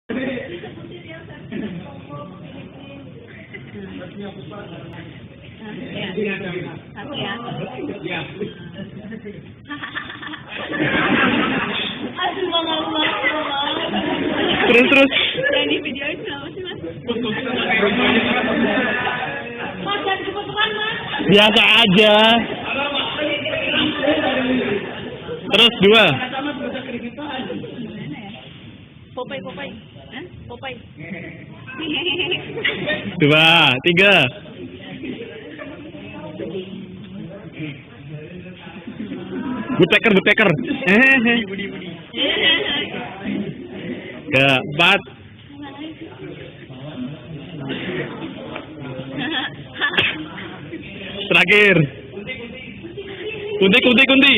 Satu ya. Terus. Yang di videoin kenapa sih, Mas? Mas, jangan kebetulan, Mas. Biasa aja. Terus 2. Gimana ya? Popeye. Hah? Popeye. 2, 3. Buteker. Keempat. Terakhir. Kunti.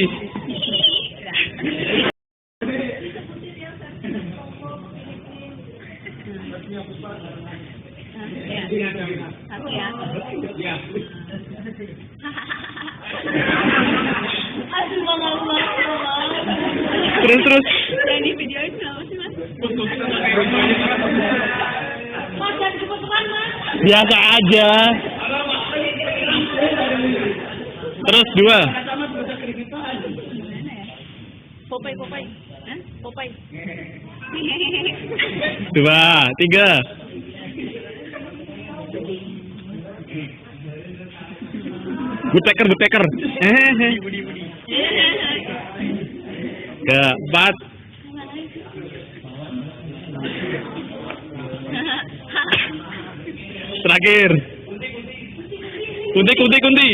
Satu ya. Terus. Yang di videoin kenapa sih, Mas? Mas, jangan kebetulan, Mas. Biasa aja. Terus 2. Gimana ya? Popeye. Hah? Popeye. 2, 3. Buteker. Keempat. Terakhir. Kunti.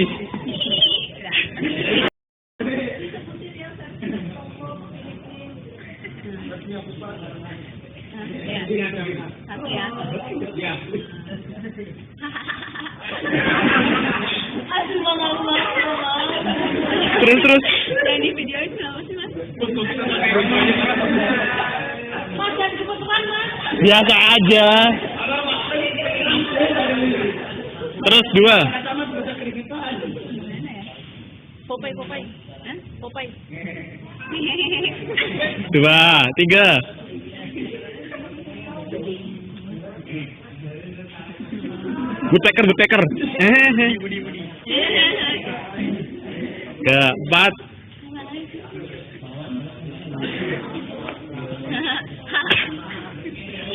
Satu ya. Terus. Yang di videoin kenapa sih, Mas? Mas, jangan kebetulan, Mas. Biasa aja. Terus 2. Gimana ya? Popeye. Hah? Popeye. 2, 3. Buteker. Keempat.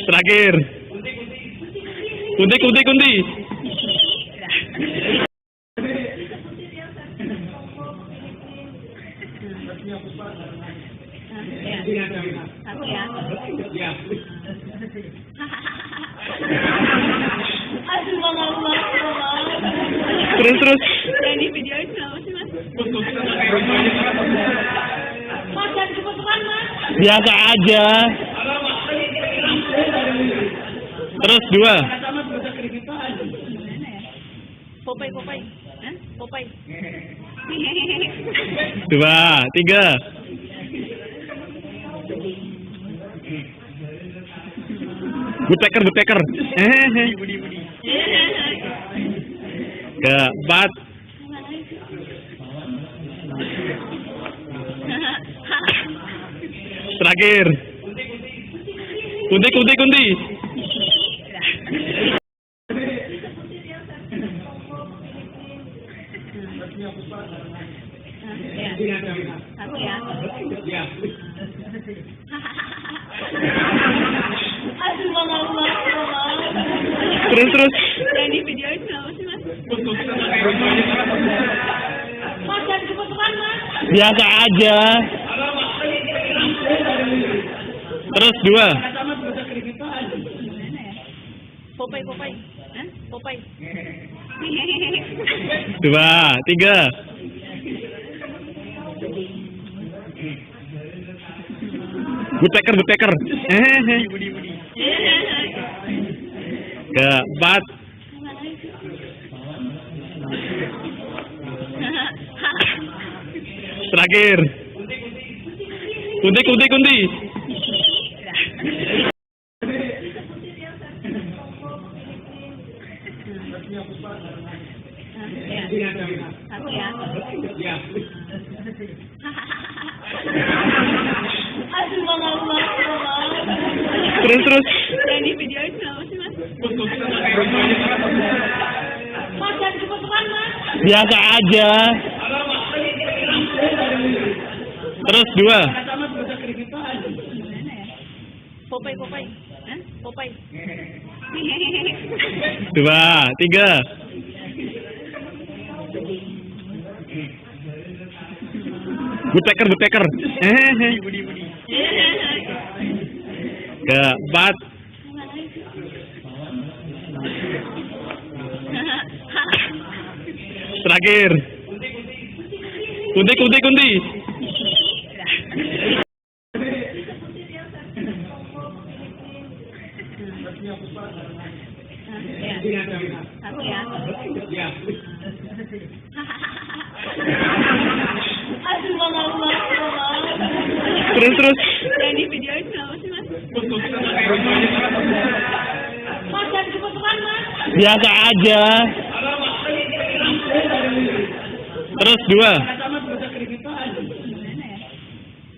Terakhir. Kunti. Satu ya. Terus. Yang di videoin kenapa sih, Mas? Mas, jangan kebetulan, Mas. Biasa aja. Terus 2. Gimana ya? Popeye. Hah? Popeye. 2, 3. Buteker. Keempat. Terakhir. Kunti. Satu ya. Terus. Yang di videoin kenapa sih, Mas? Mas, jangan kebetulan, Mas. Biasa aja. Terus 2. Gimana ya? Popeye. Hah? Popeye. 2, 3. Buteker. Keempat. Terakhir. Kunti. Satu ya. Terus. Mas, jangan cepet-cepetan, Mas. Biasa aja. Terus dua. Gimana ya? Popeye, Popeye. Hah? Popeye. Dua, tiga. Woodpecker, woodpecker. Keempat. Terakhir. Kunti, kunti, kunti. Aku ya. Aduh, Allah. Terus, terus. Yang di videoin kenapa sih, Mas? Mas, jangan cepet-cepetan, Mas. Biasa aja. Terus dua. Gimana ya?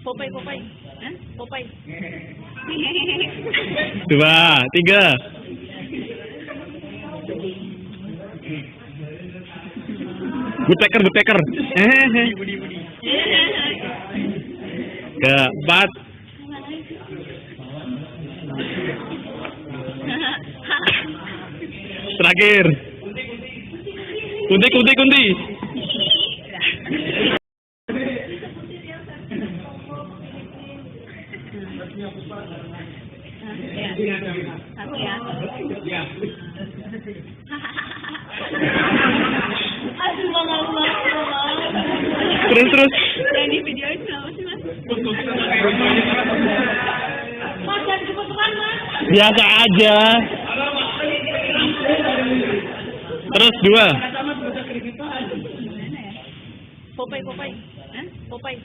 Popeye, Popeye. Hah? Popeye. Dua, tiga. Woodpecker, woodpecker. Keempat. Terakhir. Kunti, kunti, kunti. Aku ya. Aduh, Allah. Terus, terus. Yang di videoin kenapa sih, Mas? Mas, jangan cepet-cepetan, Mas. Biasa aja. Terus dua. Gimana ya? Popeye, Popeye. Hah? Popeye.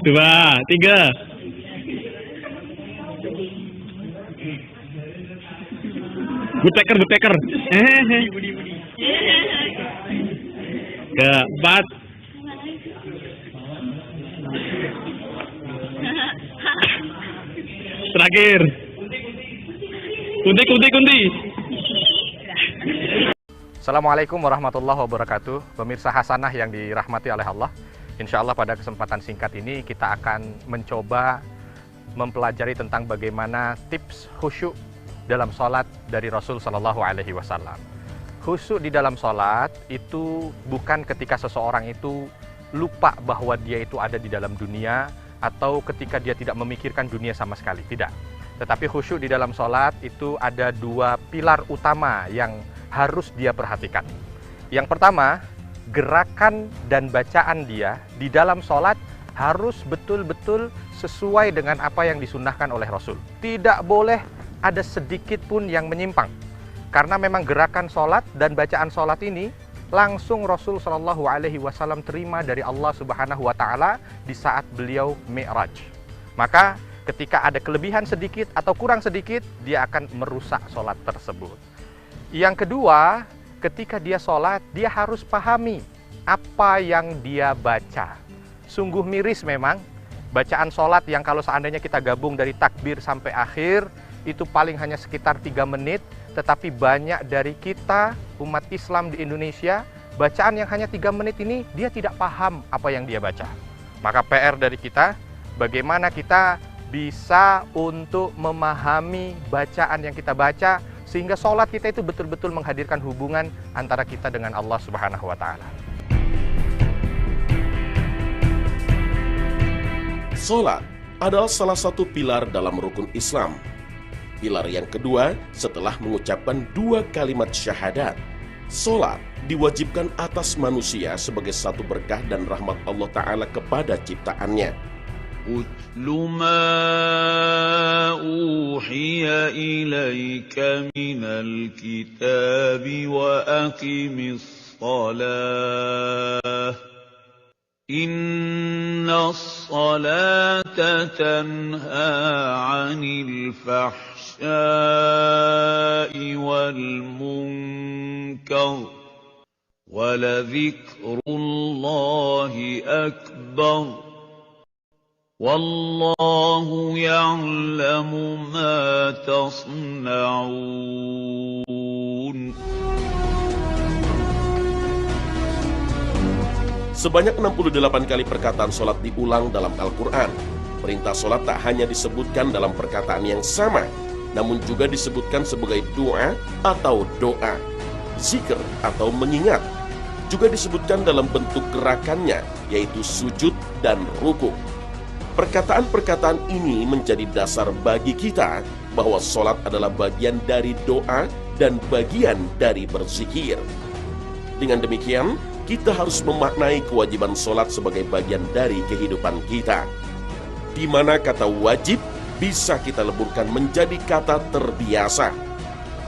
Dua, tiga. Woodpecker, woodpecker. Keempat. Terakhir. Kunti, kunti, kunti. Assalamualaikum warahmatullahi wabarakatuh. Pemirsa Hasanah yang dirahmati oleh Allah, insya Allah pada kesempatan singkat ini kita akan mencoba mempelajari tentang bagaimana tips khusyuk dalam sholat dari Rasul Shallallahu Alaihi Wasallam. Khusyuk di dalam sholat itu bukan ketika seseorang itu lupa bahwa dia itu ada di dalam dunia atau ketika dia tidak memikirkan dunia sama sekali, tidak. Tetapi khusyuk di dalam sholat itu ada dua pilar utama yang harus dia perhatikan. Yang pertama, gerakan dan bacaan dia di dalam sholat harus betul-betul sesuai dengan apa yang disunnahkan oleh Rasul. Tidak boleh ada sedikit pun yang menyimpang. Karena memang gerakan sholat dan bacaan sholat ini langsung Rasul Shallallahu Alaihi Wasallam terima dari Allah Subhanahu Wa Taala di saat beliau Mi'raj. Maka ketika ada kelebihan sedikit atau kurang sedikit, dia akan merusak sholat tersebut. Yang kedua, ketika dia sholat, dia harus pahami apa yang dia baca. Sungguh miris memang, bacaan sholat yang kalau seandainya kita gabung dari takbir sampai akhir, itu paling hanya sekitar 3 menit, tetapi banyak dari kita, umat Islam di Indonesia, bacaan yang hanya 3 menit ini, dia tidak paham apa yang dia baca. Maka PR dari kita, bagaimana kita bisa untuk memahami bacaan yang kita baca, sehingga sholat kita itu betul-betul menghadirkan hubungan antara kita dengan Allah Subhanahu wa Ta'ala. Sholat adalah salah satu pilar dalam rukun Islam. Pilar yang kedua setelah mengucapkan 2 kalimat syahadat. Sholat diwajibkan atas manusia sebagai satu berkah dan rahmat Allah Ta'ala kepada ciptaannya. أتل ما أوحي إليك من الكتاب وأقم الصلاة إن الصلاة تنهى عن الفحشاء والمنكر ولذكر الله أكبر والله يعلم ما تصنعون. Sebanyak 68 kali perkataan sholat diulang dalam Al-Quran. Perintah sholat tak hanya disebutkan dalam perkataan yang sama, namun juga disebutkan sebagai doa atau doa, zikir atau mengingat. Juga disebutkan dalam bentuk gerakannya, yaitu sujud dan rukuk. Perkataan-perkataan ini menjadi dasar bagi kita bahwa sholat adalah bagian dari doa dan bagian dari berzikir. Dengan demikian, kita harus memaknai kewajiban sholat sebagai bagian dari kehidupan kita, di mana kata wajib bisa kita leburkan menjadi kata terbiasa.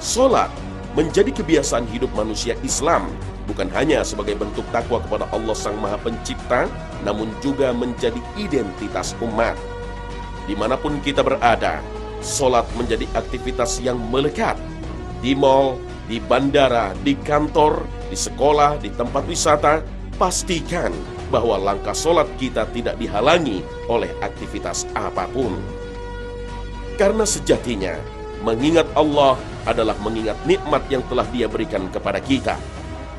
Sholat menjadi kebiasaan hidup manusia Islam, bukan hanya sebagai bentuk takwa kepada Allah Sang Maha Pencipta, namun juga menjadi identitas umat. Dimanapun kita berada, sholat menjadi aktivitas yang melekat. Di mal, di bandara, di kantor, di sekolah, di tempat wisata, pastikan bahwa langkah sholat kita tidak dihalangi oleh aktivitas apapun. Karena sejatinya, mengingat Allah adalah mengingat nikmat yang telah Dia berikan kepada kita.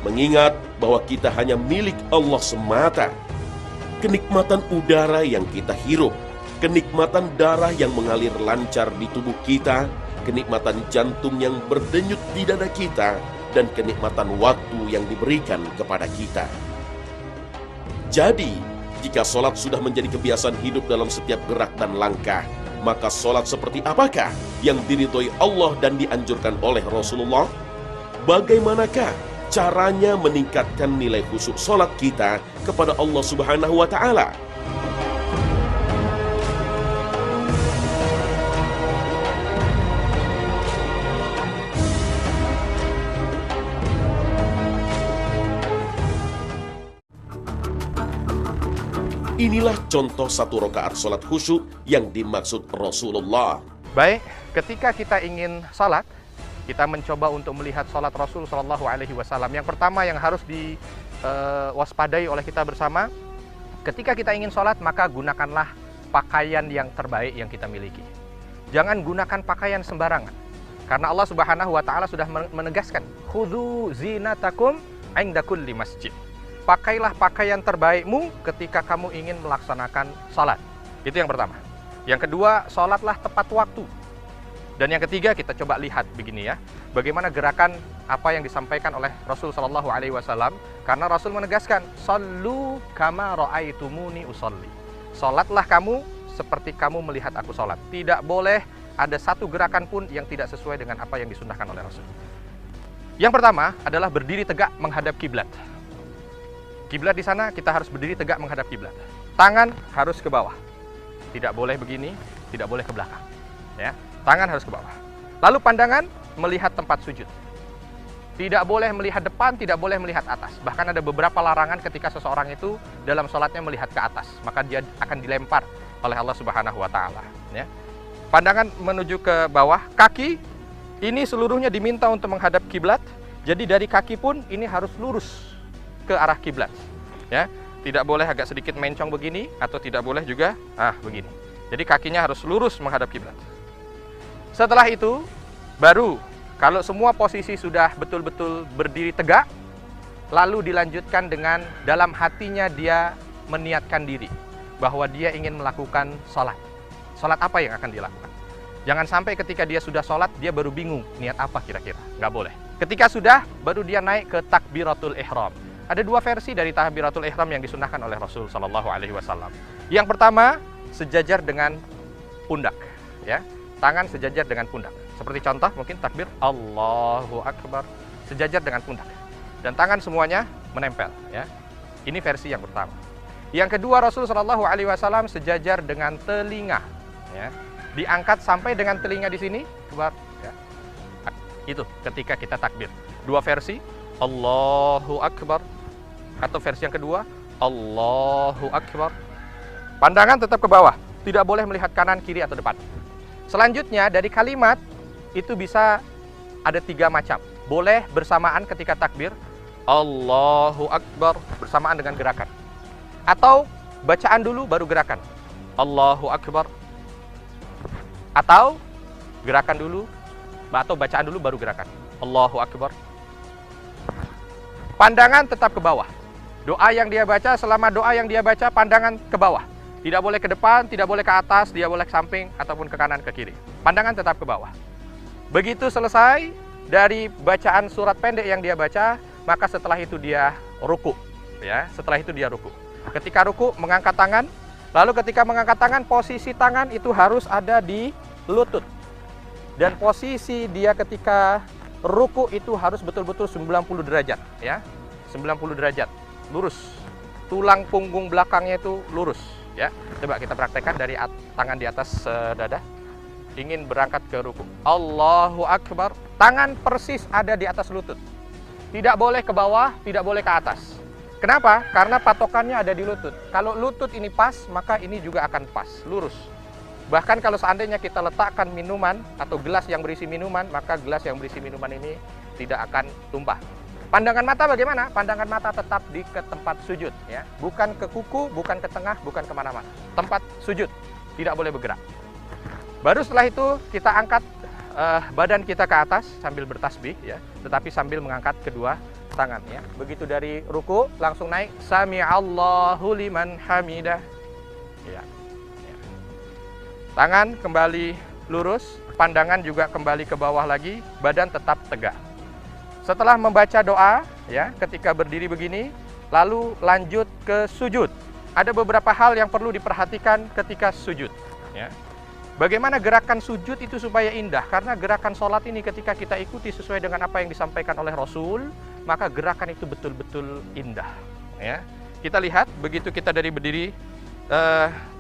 Mengingat bahwa kita hanya milik Allah semata. Kenikmatan udara yang kita hirup, kenikmatan darah yang mengalir lancar di tubuh kita, kenikmatan jantung yang berdenyut di dada kita, dan kenikmatan waktu yang diberikan kepada kita. Jadi, jika sholat sudah menjadi kebiasaan hidup dalam setiap gerak dan langkah, maka sholat seperti apakah yang diridhoi Allah dan dianjurkan oleh Rasulullah? Bagaimanakah caranya meningkatkan nilai khusyuk sholat kita kepada Allah Subhanahu wa Ta'ala? Inilah contoh satu rakaat sholat khusyuk yang dimaksud Rasulullah. Baik, ketika kita ingin salat, kita mencoba untuk melihat salat Rasul Shallallahu Alaihi Wasallam. Yang pertama yang harus diwaspadai oleh kita bersama, ketika kita ingin salat, maka gunakanlah pakaian yang terbaik yang kita miliki. Jangan gunakan pakaian sembarangan, karena Allah Subhanahu Wa Taala sudah menegaskan, khudhu zinatakum inda kulli masjid. Pakailah pakaian terbaikmu ketika kamu ingin melaksanakan salat. Itu yang pertama. Yang kedua, salatlah tepat waktu. Dan yang ketiga, kita coba lihat begini ya, bagaimana gerakan apa yang disampaikan oleh Rasul Shallallahu Alaihi Wasallam. Karena Rasul menegaskan, sallu kama ra'aitumuni usolli. Salatlah kamu seperti kamu melihat aku salat. Tidak boleh ada satu gerakan pun yang tidak sesuai dengan apa yang disunnahkan oleh Rasul. Yang pertama adalah berdiri tegak menghadap kiblat. Kiblat di sana kita harus berdiri tegak menghadap kiblat. Tangan harus ke bawah. Tidak boleh begini, tidak boleh ke belakang. Ya, tangan harus ke bawah. Lalu pandangan melihat tempat sujud. Tidak boleh melihat depan, tidak boleh melihat atas. Bahkan ada beberapa larangan ketika seseorang itu dalam sholatnya melihat ke atas, maka dia akan dilempar oleh Allah Subhanahu Wa Taala. Ya. Pandangan menuju ke bawah. Kaki ini seluruhnya diminta untuk menghadap kiblat. Jadi dari kaki pun ini harus lurus ke arah kiblat, ya, tidak boleh agak sedikit mencong begini atau tidak boleh juga begini. Jadi kakinya harus lurus menghadap kiblat. Setelah itu baru kalau semua posisi sudah betul-betul berdiri tegak, lalu dilanjutkan dengan dalam hatinya dia meniatkan diri bahwa dia ingin melakukan sholat. Sholat apa yang akan dilakukan? Jangan sampai ketika dia sudah sholat dia baru bingung niat apa kira-kira. Nggak boleh. Ketika sudah baru dia naik ke takbiratul ihram. Ada dua versi dari takbiratul ihram yang disunnahkan oleh Rasul Shallallahu Alaihi Wasallam. Yang pertama, sejajar dengan pundak, ya, tangan sejajar dengan pundak. Seperti contoh mungkin takbir Allahu Akbar, sejajar dengan pundak, dan tangan semuanya menempel. Ya, ini versi yang pertama. Yang kedua, Rasul Shallallahu Alaihi Wasallam sejajar dengan telinga, ya, diangkat sampai dengan telinga di sini, keluar. Ya. Itu ketika kita takbir. Dua versi, Allahu Akbar. Atau versi yang kedua, Allahu Akbar. Pandangan tetap ke bawah, tidak boleh melihat kanan, kiri, atau depan. Selanjutnya dari kalimat itu bisa ada 3 macam. Boleh bersamaan ketika takbir, Allahu Akbar, bersamaan dengan gerakan. Atau bacaan dulu baru gerakan. Allahu Akbar. Atau gerakan dulu, atau bacaan dulu baru gerakan. Allahu Akbar. Pandangan tetap ke bawah. Doa yang dia baca, selama doa yang dia baca, pandangan ke bawah. Tidak boleh ke depan, tidak boleh ke atas, tidak boleh ke samping, ataupun ke kanan, ke kiri. Pandangan tetap ke bawah. Begitu selesai dari bacaan surat pendek yang dia baca, maka setelah itu dia ruku. Ya, setelah itu dia ruku. Ketika ruku, mengangkat tangan. Lalu ketika mengangkat tangan, posisi tangan itu harus ada di lutut. Dan posisi dia ketika ruku itu harus betul-betul 90 derajat. Ya, 90 derajat. Lurus. Tulang punggung belakangnya itu lurus. Ya, coba kita praktekkan dari tangan di atas dada. Ingin berangkat ke ruku. Allahu Akbar. Tangan persis ada di atas lutut. Tidak boleh ke bawah, tidak boleh ke atas. Kenapa? Karena patokannya ada di lutut. Kalau lutut ini pas, maka ini juga akan pas, lurus. Bahkan kalau seandainya kita letakkan minuman atau gelas yang berisi minuman, maka gelas yang berisi minuman ini tidak akan tumpah. Pandangan mata bagaimana? Pandangan mata tetap ke tempat sujud, ya. Bukan ke kuku, bukan ke tengah, bukan kemana-mana. Tempat sujud, tidak boleh bergerak. Baru setelah itu kita angkat badan kita ke atas sambil bertasbih, ya. Tetapi sambil mengangkat kedua tangan, ya. Begitu dari ruku langsung naik Sami'allahu liman hamidah. Ya. Ya. Tangan kembali lurus, pandangan juga kembali ke bawah lagi, badan tetap tegak. Setelah membaca doa, ya, ketika berdiri begini, lalu lanjut ke sujud. Ada beberapa hal yang perlu diperhatikan ketika sujud, ya. Bagaimana gerakan sujud itu supaya indah? Karena gerakan sholat ini ketika kita ikuti sesuai dengan apa yang disampaikan oleh Rasul, maka gerakan itu betul-betul indah. Ya, kita lihat begitu kita dari berdiri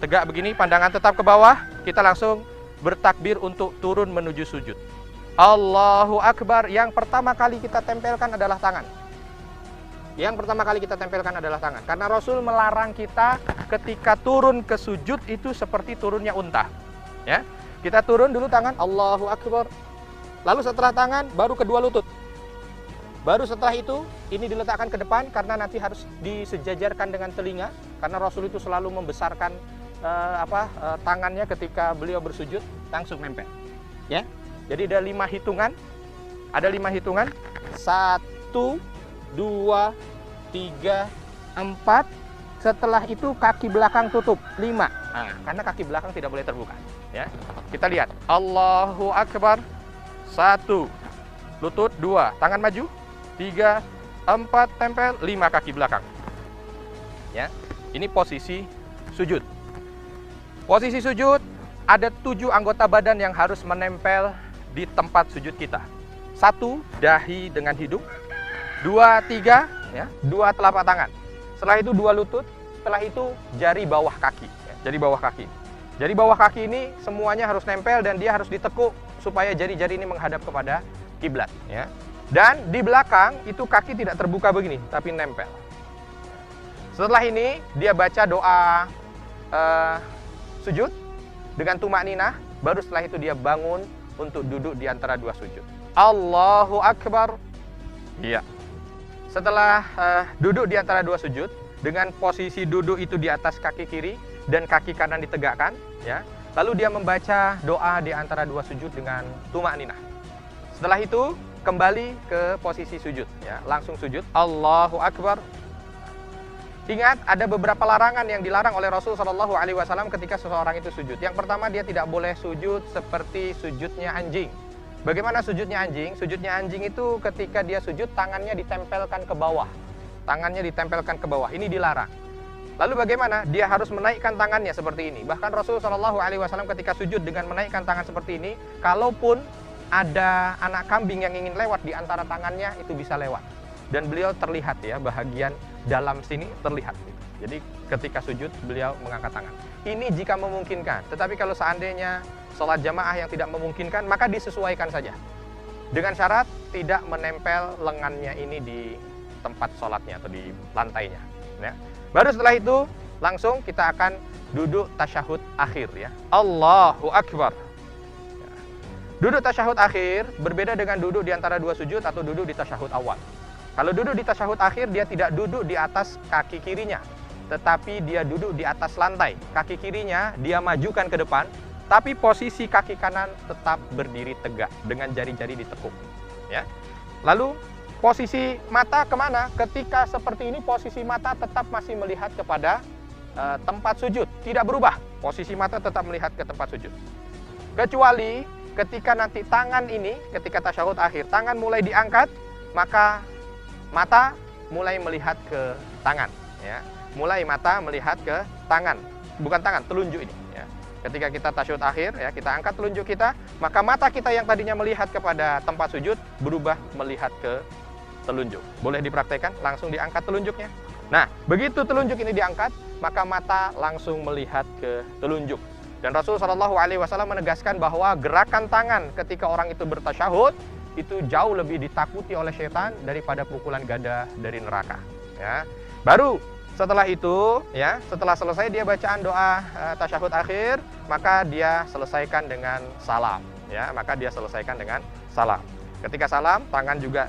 tegak begini, pandangan tetap ke bawah, kita langsung bertakbir untuk turun menuju sujud. Allahu Akbar. Yang pertama kali kita tempelkan adalah tangan. Yang pertama kali kita tempelkan adalah tangan. Karena Rasul melarang kita ketika turun ke sujud itu seperti turunnya unta. Ya, kita turun dulu tangan, Allahu Akbar. Lalu setelah tangan, baru kedua lutut. Baru setelah itu, ini diletakkan ke depan karena nanti harus disejajarkan dengan telinga. Karena Rasul itu selalu membesarkan tangannya ketika beliau bersujud, langsung nempel. Ya, jadi ada 5 hitungan. Ada 5 hitungan. 1, 2, 3, 4. Setelah itu kaki belakang tutup. 5. Nah, karena kaki belakang tidak boleh terbuka. Ya, kita lihat. Allahu Akbar. 1, lutut. 2, tangan maju. 3, 4, tempel. 5, kaki belakang. Ya, ini posisi sujud. Posisi sujud, ada 7 anggota badan yang harus menempel di tempat sujud kita. 1, dahi dengan hidung. 2, 3, ya, 2 telapak tangan. Setelah itu 2 lutut. Setelah itu jari bawah kaki. Ya, jari bawah kaki. Jari bawah kaki ini semuanya harus nempel dan dia harus ditekuk supaya jari-jari ini menghadap kepada kiblat. Ya. Dan di belakang itu kaki tidak terbuka begini, tapi nempel. Setelah ini dia baca doa sujud dengan tumak ninah. Baru setelah itu dia bangun untuk duduk di antara 2 sujud. Allahu Akbar. Iya. Setelah duduk di antara 2 sujud, dengan posisi duduk itu di atas kaki kiri dan kaki kanan ditegakkan, ya. Lalu dia membaca doa di antara 2 sujud dengan tumak ninah. Setelah itu kembali ke posisi sujud, ya. Langsung sujud. Allahu Akbar. Ingat, ada beberapa larangan yang dilarang oleh Rasul SAW ketika seseorang itu sujud. Yang pertama, dia tidak boleh sujud seperti sujudnya anjing. Bagaimana sujudnya anjing? Sujudnya anjing itu ketika dia sujud, tangannya ditempelkan ke bawah. Tangannya ditempelkan ke bawah. Ini dilarang. Lalu bagaimana? Dia harus menaikkan tangannya seperti ini. Bahkan Rasul SAW ketika sujud dengan menaikkan tangan seperti ini, kalaupun ada anak kambing yang ingin lewat di antara tangannya, itu bisa lewat. Dan beliau terlihat, ya, bahagian dalam sini terlihat. Jadi ketika sujud, beliau mengangkat tangan. Ini jika memungkinkan. Tetapi kalau seandainya sholat jamaah yang tidak memungkinkan, maka disesuaikan saja. Dengan syarat tidak menempel lengannya ini di tempat sholatnya atau di lantainya. Ya. Baru setelah itu, langsung kita akan duduk tasyahud akhir. Ya. Allahu Akbar. Ya. Duduk tasyahud akhir berbeda dengan duduk di antara 2 sujud atau duduk di tasyahud awal. Kalau duduk di tasyahud akhir, dia tidak duduk di atas kaki kirinya. tetapi dia duduk di atas lantai. Kaki kirinya dia majukan ke depan, tapi posisi kaki kanan tetap berdiri tegak dengan jari-jari ditekuk. Ya. Lalu posisi mata kemana? Ketika seperti ini, posisi mata tetap masih melihat kepada tempat sujud, tidak berubah. Posisi mata tetap melihat ke tempat sujud. Kecuali ketika nanti tangan ini, ketika tasyahud akhir, tangan mulai diangkat, maka mata mulai melihat ke tangan. Ya. Mulai mata melihat ke tangan, bukan tangan, telunjuk ini. Ya. Ketika kita tasyahud akhir, ya, kita angkat telunjuk kita, maka mata kita yang tadinya melihat kepada tempat sujud berubah melihat ke telunjuk. Boleh dipraktekkan, langsung diangkat telunjuknya. Nah, begitu telunjuk ini diangkat, maka mata langsung melihat ke telunjuk. Dan Rasulullah SAW menegaskan bahwa gerakan tangan ketika orang itu bertasyahud itu jauh lebih ditakuti oleh setan daripada pukulan gada dari neraka. Ya. Baru setelah itu, ya, setelah selesai dia bacaan doa tasyahud akhir, maka dia selesaikan dengan salam. Ya, maka dia selesaikan dengan salam. Ketika salam, tangan juga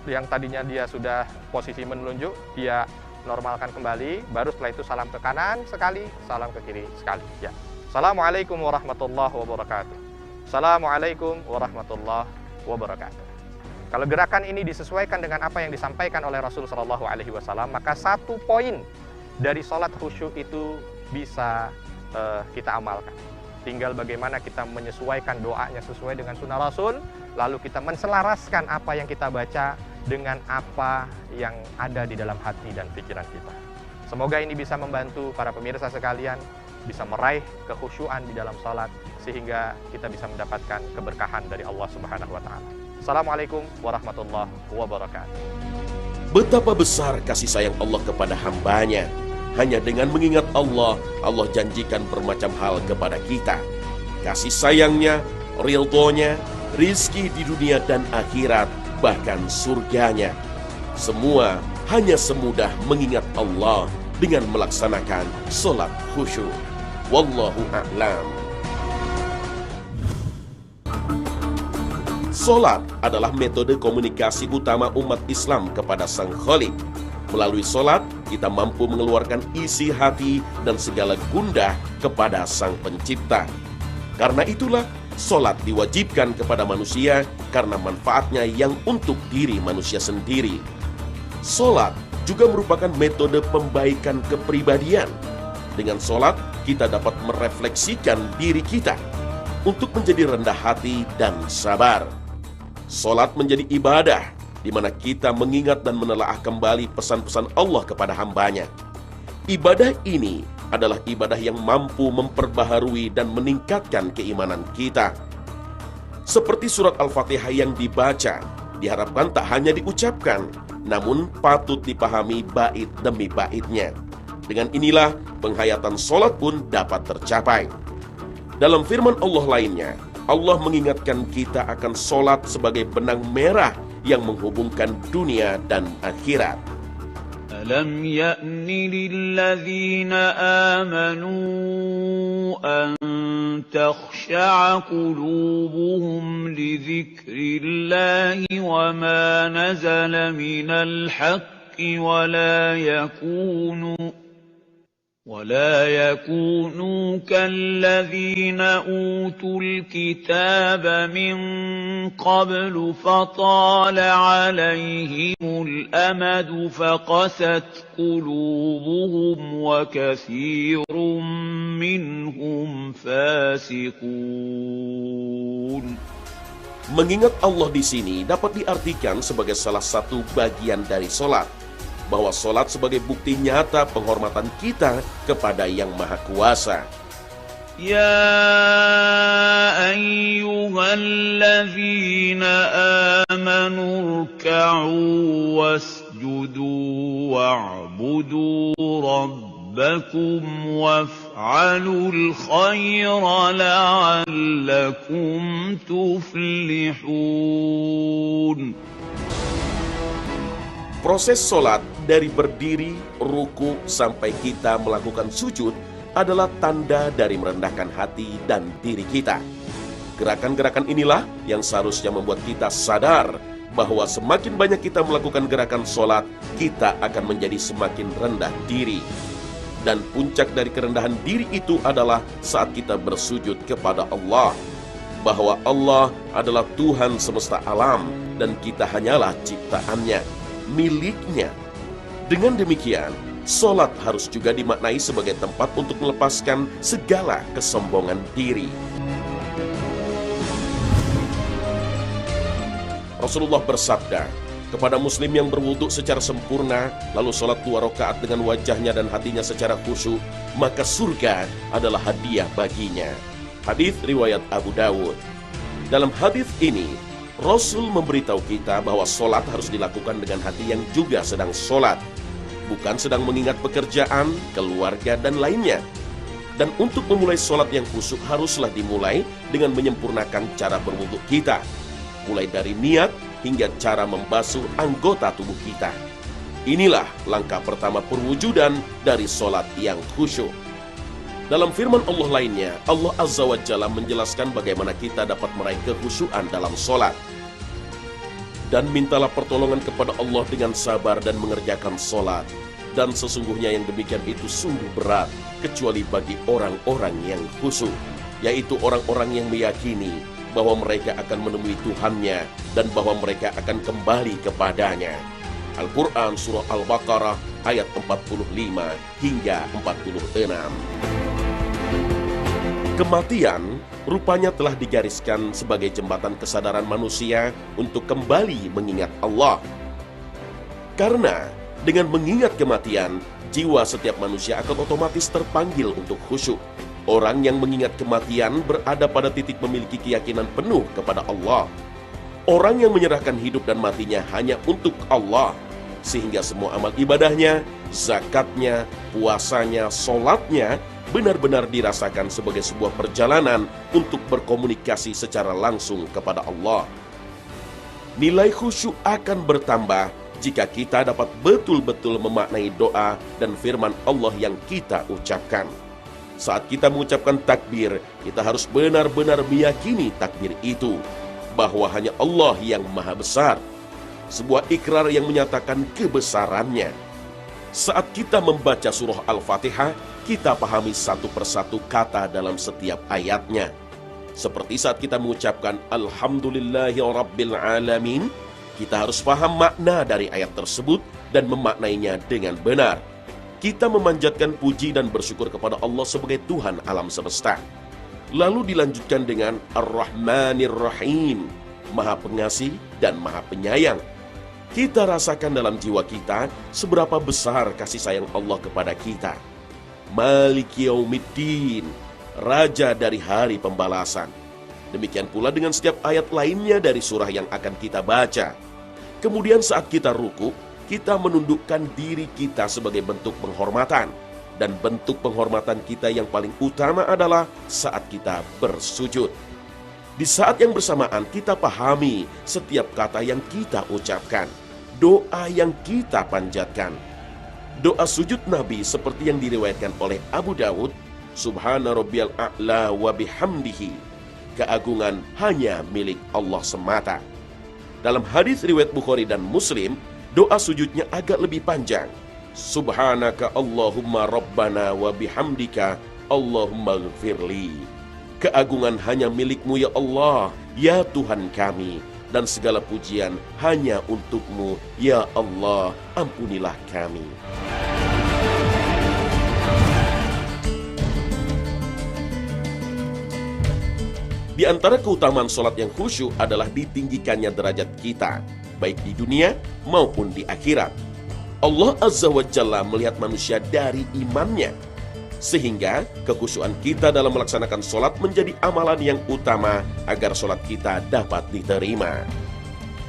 yang tadinya dia sudah posisi menunjuk, dia normalkan kembali. Baru setelah itu salam ke kanan sekali, salam ke kiri sekali. Ya. Assalamualaikum warahmatullahi wabarakatuh. Assalamualaikum warahmatullahi wabarakatuh. Kalau gerakan ini disesuaikan dengan apa yang disampaikan oleh Rasulullah SAW, maka satu poin dari sholat khusyuk itu bisa kita amalkan. Tinggal bagaimana kita menyesuaikan doanya sesuai dengan sunnah Rasul, lalu kita menselaraskan apa yang kita baca dengan apa yang ada di dalam hati dan pikiran kita. Semoga ini bisa membantu para pemirsa sekalian, bisa meraih kekhusyuan di dalam sholat, sehingga kita bisa mendapatkan keberkahan dari Allah Subhanahu wa Ta'ala. Assalamualaikum warahmatullahi wabarakatuh. Betapa besar kasih sayang Allah kepada hambanya. Hanya dengan mengingat Allah, Allah janjikan bermacam hal kepada kita. Kasih sayangnya, ridhonya, rizki di dunia dan akhirat, bahkan surganya. Semua hanya semudah mengingat Allah dengan melaksanakan sholat khusyuk. Wallahu a'lam. Sholat adalah metode komunikasi utama umat Islam kepada Sang Khalik. Melalui sholat, kita mampu mengeluarkan isi hati dan segala gundah kepada Sang Pencipta. Karena itulah, sholat diwajibkan kepada manusia karena manfaatnya yang untuk diri manusia sendiri. Sholat juga merupakan metode pembaikan kepribadian. Dengan sholat, kita dapat merefleksikan diri kita untuk menjadi rendah hati dan sabar. Sholat menjadi ibadah, di mana kita mengingat dan menelaah kembali pesan-pesan Allah kepada hambanya. Ibadah ini adalah ibadah yang mampu memperbaharui dan meningkatkan keimanan kita. Seperti surat Al-Fatihah yang dibaca, diharapkan tak hanya diucapkan, namun patut dipahami bait demi baitnya. Dengan inilah, penghayatan sholat pun dapat tercapai. Dalam firman Allah lainnya, Allah mengingatkan kita akan sholat sebagai benang merah yang menghubungkan dunia dan akhirat. ألم يأن للذين آمنوا أن تخشع قلوبهم لذكر الله وما نزل من الحق ولا يكونوا كالذين أوتوا الكتاب من قبل فطال عليهم الأمد فقست قلوبهم وكثير منهم فاسقون. Mengingat Allah di sini dapat diartikan sebagai salah satu bagian dari sholat, bahwa sholat sebagai bukti nyata penghormatan kita kepada Yang Maha Kuasa. Ya ayyuhalladzina amanu ruk'u wasjudu wa'budu rabbakum waf'alul khaira la'allakum tuflihun. Proses sholat dari berdiri, ruku, sampai kita melakukan sujud adalah tanda dari merendahkan hati dan diri kita. Gerakan-gerakan inilah yang seharusnya membuat kita sadar bahwa semakin banyak kita melakukan gerakan sholat, kita akan menjadi semakin rendah diri. Dan puncak dari kerendahan diri itu adalah saat kita bersujud kepada Allah. Bahwa Allah adalah Tuhan semesta alam dan kita hanyalah ciptaannya, miliknya. Dengan demikian, sholat harus juga dimaknai sebagai tempat untuk melepaskan segala kesombongan diri. Rasulullah bersabda, kepada muslim yang berwudu secara sempurna, lalu sholat 2 rakaat dengan wajahnya dan hatinya secara khusyuk, maka surga adalah hadiah baginya. Hadis riwayat Abu Dawud. Dalam hadis ini, Rasul memberitahu kita bahwa sholat harus dilakukan dengan hati yang juga sedang sholat, bukan sedang mengingat pekerjaan, keluarga, dan lainnya. Dan untuk memulai sholat yang khusyuk haruslah dimulai dengan menyempurnakan cara berwudu kita, mulai dari niat hingga cara membasuh anggota tubuh kita. Inilah langkah pertama perwujudan dari sholat yang khusyuk. Dalam firman Allah lainnya, Allah Azza wa Jalla menjelaskan bagaimana kita dapat meraih kekhusyuan dalam sholat. Dan mintalah pertolongan kepada Allah dengan sabar dan mengerjakan sholat. Dan sesungguhnya yang demikian itu sungguh berat, kecuali bagi orang-orang yang khusyuk, yaitu orang-orang yang meyakini bahwa mereka akan menemui Tuhannya dan bahwa mereka akan kembali kepadanya. Al-Quran Surah Al-Baqarah ayat 45 hingga 46. Kematian rupanya telah digariskan sebagai jembatan kesadaran manusia untuk kembali mengingat Allah. Karena dengan mengingat kematian, jiwa setiap manusia akan otomatis terpanggil untuk khusyuk. Orang yang mengingat kematian berada pada titik memiliki keyakinan penuh kepada Allah. Orang yang menyerahkan hidup dan matinya hanya untuk Allah, sehingga semua amal ibadahnya, zakatnya, puasanya, sholatnya benar-benar dirasakan sebagai sebuah perjalanan untuk berkomunikasi secara langsung kepada Allah. Nilai khusyuk akan bertambah jika kita dapat betul-betul memaknai doa dan firman Allah yang kita ucapkan. Saat kita mengucapkan takbir, kita harus benar-benar meyakini takbir itu, bahwa hanya Allah yang maha besar. Sebuah ikrar yang menyatakan kebesarannya. Saat kita membaca surah Al-Fatihah, kita pahami satu persatu kata dalam setiap ayatnya. Seperti saat kita mengucapkan Alhamdulillahirrabbilalamin, kita harus paham makna dari ayat tersebut dan memaknainya dengan benar. Kita memanjatkan puji dan bersyukur kepada Allah sebagai Tuhan alam semesta. Lalu dilanjutkan dengan Ar-Rahmanir-Rahim, Maha Pengasih dan Maha Penyayang. Kita rasakan dalam jiwa kita seberapa besar kasih sayang Allah kepada kita. Maliki Yaumiddin, Raja dari hari pembalasan. Demikian pula dengan setiap ayat lainnya dari surah yang akan kita baca. Kemudian saat kita ruku, kita menundukkan diri kita sebagai bentuk penghormatan. Dan bentuk penghormatan kita yang paling utama adalah saat kita bersujud. Di saat yang bersamaan kita pahami setiap kata yang kita ucapkan, doa yang kita panjatkan. Doa sujud Nabi seperti yang diriwayatkan oleh Abu Dawud, Subhana rabbiyal a'la wa bihamdihi, keagungan hanya milik Allah semata. Dalam hadis riwayat Bukhari dan Muslim, doa sujudnya agak lebih panjang. Subhanaka Allahumma Rabbana wa bihamdika Allahumma ghfirli. Keagungan hanya milik-Mu ya Allah, ya Tuhan kami, dan segala pujian hanya untuk-Mu ya Allah, ampunilah kami. Di antara keutamaan sholat yang khusyuk adalah ditinggikannya derajat kita, baik di dunia maupun di akhirat. Allah Azza wa Jalla melihat manusia dari imannya, sehingga kekhusyuan kita dalam melaksanakan sholat menjadi amalan yang utama agar sholat kita dapat diterima.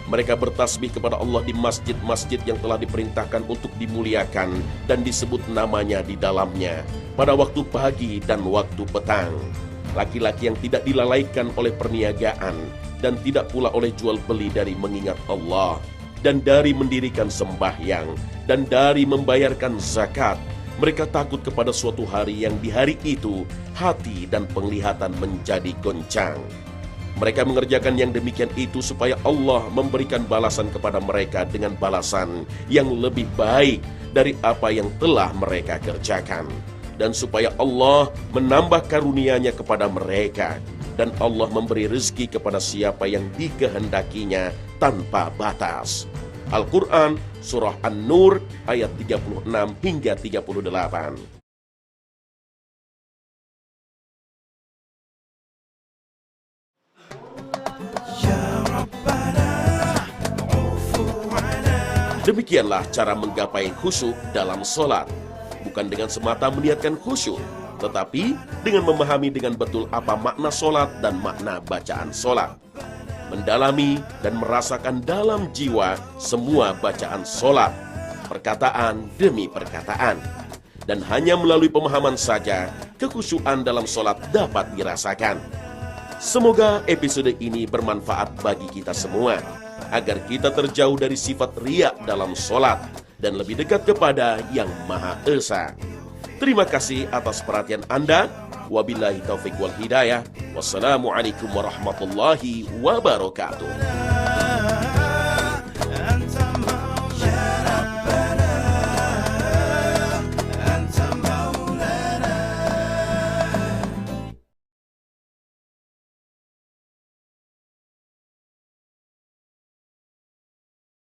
Mereka bertasbih kepada Allah di masjid-masjid yang telah diperintahkan untuk dimuliakan dan disebut namanya di dalamnya pada waktu pagi dan waktu petang. Laki-laki yang tidak dilalaikan oleh perniagaan dan tidak pula oleh jual beli dari mengingat Allah, dan dari mendirikan sembahyang, dan dari membayarkan zakat. Mereka takut kepada suatu hari yang di hari itu hati dan penglihatan menjadi goncang. Mereka mengerjakan yang demikian itu supaya Allah memberikan balasan kepada mereka dengan balasan yang lebih baik dari apa yang telah mereka kerjakan. Dan supaya Allah menambah karunia-Nya kepada mereka. Dan Allah memberi rezeki kepada siapa yang dikehendakinya tanpa batas. Al-Quran, Surah An-Nur, ayat 36 hingga 38. Demikianlah cara menggapai khusyuk dalam sholat. Bukan dengan semata meniatkan khusyuk, tetapi dengan memahami dengan betul apa makna sholat dan makna bacaan sholat. Mendalami dan merasakan dalam jiwa semua bacaan sholat, perkataan demi perkataan. Dan hanya melalui pemahaman saja, kekhusyukan dalam sholat dapat dirasakan. Semoga episode ini bermanfaat bagi kita semua, agar kita terjauh dari sifat riya dalam sholat dan lebih dekat kepada Yang Maha Esa. Terima kasih atas perhatian Anda. Wabillahi taufiq wal hidayah. Wassalamualaikum warahmatullahi wabarakatuh.